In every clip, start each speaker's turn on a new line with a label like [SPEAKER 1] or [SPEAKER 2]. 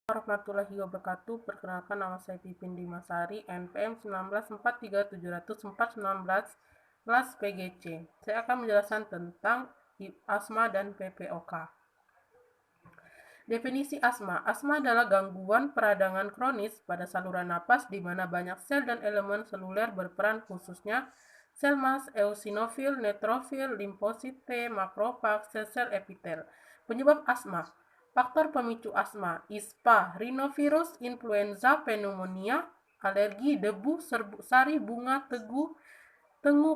[SPEAKER 1] Warahmatullahi wabarakatuh. Perkenalkan, nama saya Pipin Dimasari, NPM 19437419 kelas PGC. Saya akan menjelaskan tentang asma dan PPOK. Definisi asma. Asma adalah gangguan peradangan kronis pada saluran napas di mana banyak sel dan elemen seluler berperan, khususnya sel mas, eosinofil, neutrofil, limfosit T, makrofag, sel-sel epitel. Penyebab asma. Faktor pemicu asma: ISPA, rhinovirus, influenza, pneumonia, alergi, debu, sari bunga, tengu,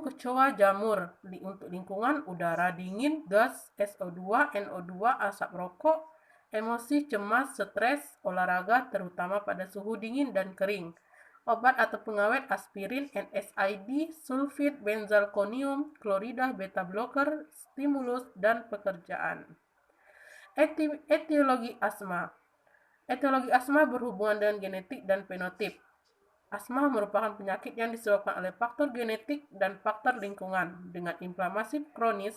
[SPEAKER 1] kecoa, jamur. Untuk lingkungan, udara dingin, gas, SO2, NO2, asap rokok, emosi, cemas, stres, olahraga, terutama pada suhu dingin dan kering. Obat atau pengawet: aspirin, NSAID, sulfit, benzalkonium, klorida, beta blocker, stimulus, dan pekerjaan. Etiologi asma. Etiologi asma berhubungan dengan genetik dan fenotip. Asma merupakan penyakit yang disebabkan oleh faktor genetik dan faktor lingkungan dengan inflamasi kronis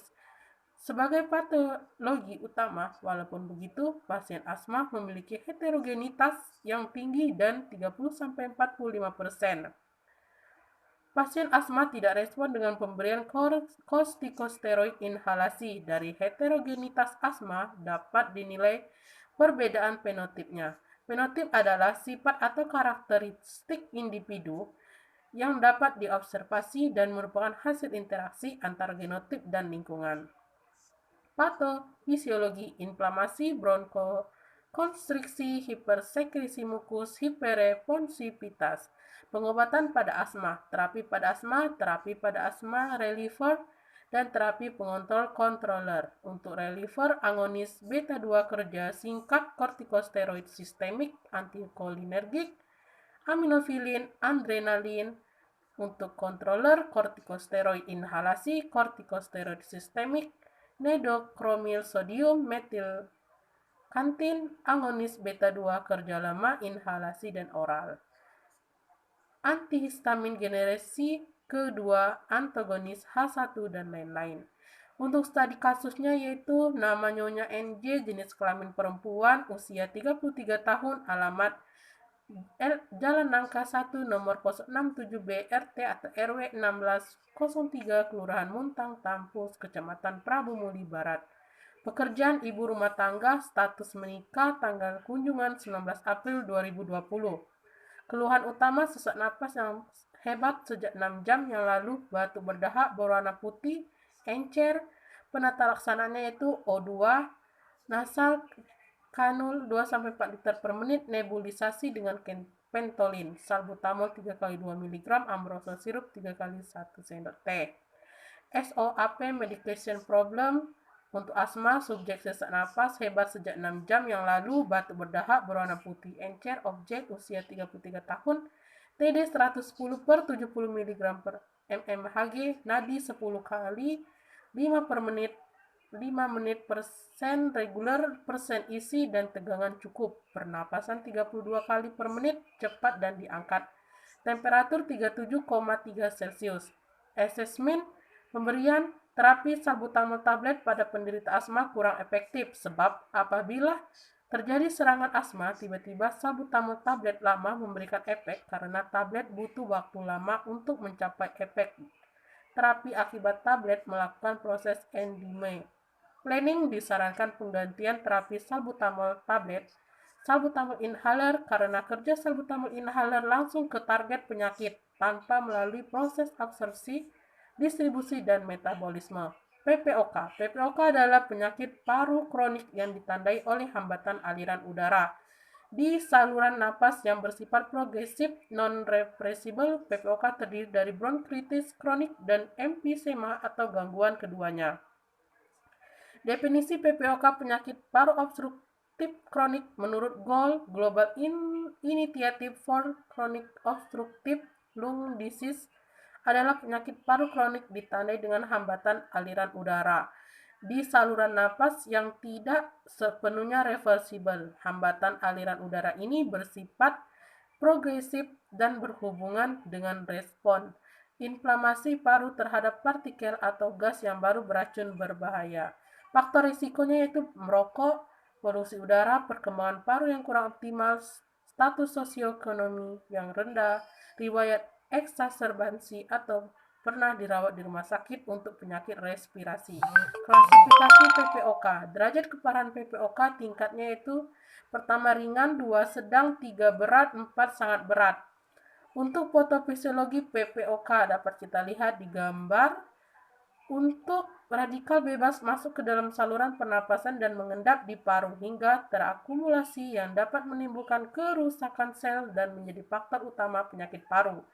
[SPEAKER 1] sebagai patologi utama. Walaupun begitu, pasien asma memiliki heterogenitas yang tinggi dan 30-45%. Pasien asma tidak respon dengan pemberian kortikosteroid inhalasi. Dari heterogenitas asma dapat dinilai perbedaan fenotipnya. Fenotip adalah sifat atau karakteristik individu yang dapat diobservasi dan merupakan hasil interaksi antara genotip dan lingkungan. Patofisiologi: inflamasi, bronkokonstriksi, hipersekresi mukus, hiperresponsivitas. Pengobatan pada asma: terapi pada asma reliever, dan terapi pengontrol controller. Untuk reliever, agonis beta-2 kerja singkat, kortikosteroid sistemik, antikolinergik, aminofilin, adrenalin. Untuk controller, kortikosteroid inhalasi, kortikosteroid sistemik, nedokromil sodium, metilkantin, agonis beta-2 kerja lama, inhalasi dan oral. Antihistamin generasi kedua, antagonis H1 dan lain-lain. Untuk studi kasusnya yaitu nama Nyonya NJ, jenis kelamin perempuan, usia 33 tahun, alamat Jalan Nangka 1, nomor 067B, RT atau RW 1603, Kelurahan Muntang, Tampus, Kecamatan Prabu Muli Barat. Pekerjaan ibu rumah tangga, status menikah, tanggal kunjungan 19 April 2020. Keluhan utama: sesak napas yang hebat sejak 6 jam yang lalu, batuk berdahak berwarna putih, encer. Penata laksanaannya yaitu O2 nasal kanul 2-4 liter per menit, nebulisasi dengan pentolin, salbutamol 3x2 mg, ambrosial sirup 3x1 sendok teh. SOAP medication problem. Untuk asma, subjek sesak napas hebat sejak 6 jam yang lalu, batuk berdahak berwarna putih, encer, objek usia 33 tahun, TD 110 per 70 mg per mmHg, nadi 10 kali 5 menit persen reguler, persen isi dan tegangan cukup, pernapasan 32 kali per menit, cepat dan diangkat, temperatur 37,3 Celcius. Asesmen pemberian terapi salbutamol tablet pada penderita asma kurang efektif, sebab apabila terjadi serangan asma, tiba-tiba salbutamol tablet lama memberikan efek karena tablet butuh waktu lama untuk mencapai efek. Terapi akibat tablet melakukan proses endime. Planning disarankan penggantian terapi salbutamol tablet, salbutamol inhaler, karena kerja salbutamol inhaler langsung ke target penyakit tanpa melalui proses absorpsi, distribusi, dan metabolisme. PPOK. PPOK adalah penyakit paru kronik yang ditandai oleh hambatan aliran udara di saluran napas yang bersifat progresif non-reversible. PPOK terdiri dari bronkitis kronik dan emfisema atau gangguan keduanya. Definisi PPOK: penyakit paru obstruktif kronik menurut GOL, Global Initiative for Chronic Obstructive Lung Disease, adalah penyakit paru kronik ditandai dengan hambatan aliran udara di saluran napas yang tidak sepenuhnya reversibel. Hambatan aliran udara ini bersifat progresif dan berhubungan dengan respon inflamasi paru terhadap partikel atau gas yang baru beracun berbahaya. Faktor risikonya yaitu merokok, polusi udara, perkembangan paru yang kurang optimal, status sosioekonomi yang rendah, riwayat eksaserbasi atau pernah dirawat di rumah sakit untuk penyakit respirasi. Klasifikasi PPOK. Derajat keparahan PPOK tingkatnya yaitu pertama ringan, 2 sedang, 3 berat, 4 sangat berat. Untuk patofisiologi PPOK dapat kita lihat di gambar. Untuk radikal bebas masuk ke dalam saluran pernapasan dan mengendap di paru hingga terakumulasi yang dapat menimbulkan kerusakan sel dan menjadi faktor utama penyakit paru.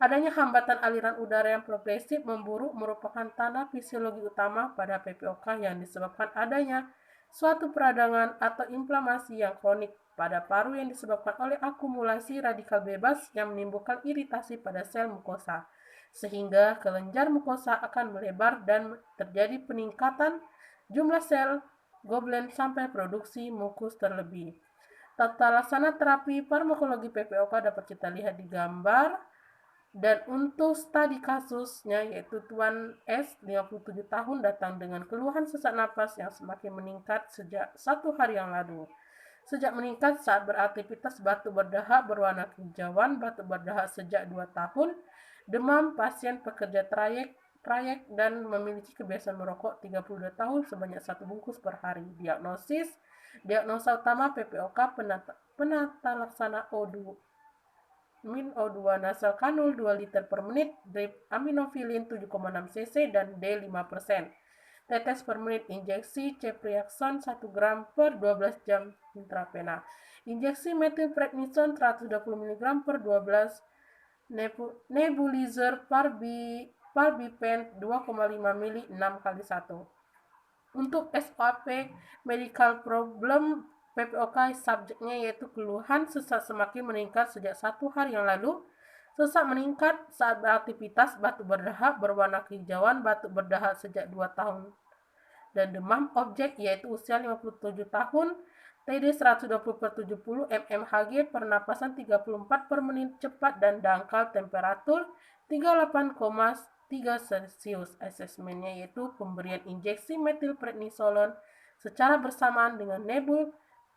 [SPEAKER 1] Adanya hambatan aliran udara yang progresif memburuk merupakan tanda fisiologi utama pada PPOK yang disebabkan adanya suatu peradangan atau inflamasi yang kronik pada paru yang disebabkan oleh akumulasi radikal bebas yang menimbulkan iritasi pada sel mukosa, sehingga kelenjar mukosa akan melebar dan terjadi peningkatan jumlah sel goblet sampai produksi mukus terlebih. Tata laksana terapi farmakologi PPOK dapat kita lihat di gambar. Dan untuk studi kasusnya yaitu Tuan S, 57 tahun, datang dengan keluhan sesak napas yang semakin meningkat sejak 1 hari yang lalu. Sejak meningkat saat beraktivitas, batuk berdahak berwarna kehijauan, batuk berdahak sejak 2 tahun, demam, pasien pekerja trayek dan memiliki kebiasaan merokok 32 tahun sebanyak 1 bungkus per hari. Diagnosa utama PPOK penata laksana O2 min O2 nasal kanul 2 liter per menit, drip aminofilin 7,6 cc dan D5%. Tetes per menit injeksi cepriaxone 1 gram per 12 jam intravena. Injeksi metilprednison 120 mg per 12 nebulizer parbipen 2,5 mili 6 kali 1. Untuk SOP medical problem PPOK subjeknya yaitu keluhan sesak semakin meningkat sejak 1 hari yang lalu. Sesak meningkat saat beraktivitas, batuk berdahak berwarna kehijauan, batuk berdahak sejak 2 tahun dan demam. Objek yaitu usia 57 tahun, TD 120/70 mmHg, pernapasan 34 per menit cepat dan dangkal, temperatur 38,3 Celcius. Asesmennya yaitu pemberian injeksi metilprednisolon secara bersamaan dengan nebul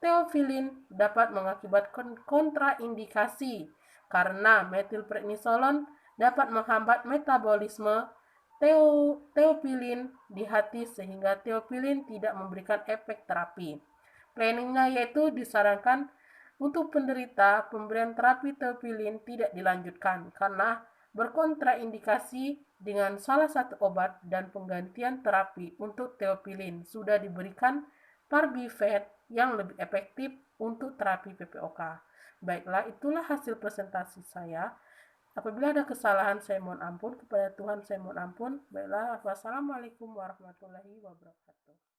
[SPEAKER 1] teofilin dapat mengakibatkan kontraindikasi karena metilprednisolon dapat menghambat metabolisme teopilin di hati sehingga teopilin tidak memberikan efek terapi. Planningnya yaitu disarankan untuk penderita pemberian terapi teopilin tidak dilanjutkan karena berkontraindikasi dengan salah satu obat dan penggantian terapi untuk teopilin sudah diberikan Parbivet yang lebih efektif untuk terapi PPOK. Baiklah, itulah hasil presentasi saya. Apabila ada kesalahan, saya mohon ampun. Kepada Tuhan saya mohon ampun. Baiklah, wassalamualaikum warahmatullahi wabarakatuh.